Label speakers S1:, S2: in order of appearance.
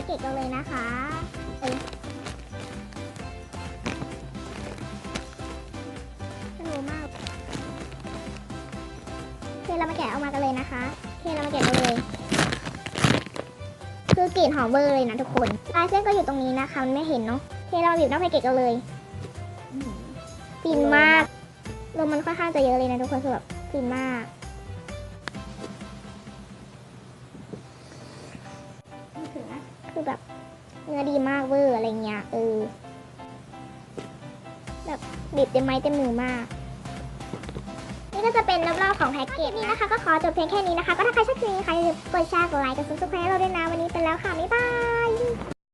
S1: กเกจกันเลยนะคะสนุกมากเรามาแกะออกมากันเลยนะคะเรามาแกะกันเลยคือกลิ่นหอมเบอร์เลยนะทุกคนลายเส้นก็อยู่ตรงนี้นะคะมันไม่เห็นเนาะเรามาบีบนอกแพ็กเกจกันเลยฟินมากลมมันค่อนข้างจะเยอะเลยนะทุกคนคือแบบฟินมากคือแบบเนื้อดีมากเวอร์อะไรเงี้ยแบบบีบเต็มไม้เต็มมือมากนี่ก็จะเป็นรอบๆของแพ็กเกจนี้นะคะก็ขอจบเพียงแค่นี้นะคะก็ถ้าใครชอบคลิปนี้ค่ะอย่าลืมกดแชร์กดไลค์กด subscribe เราด้วยนะ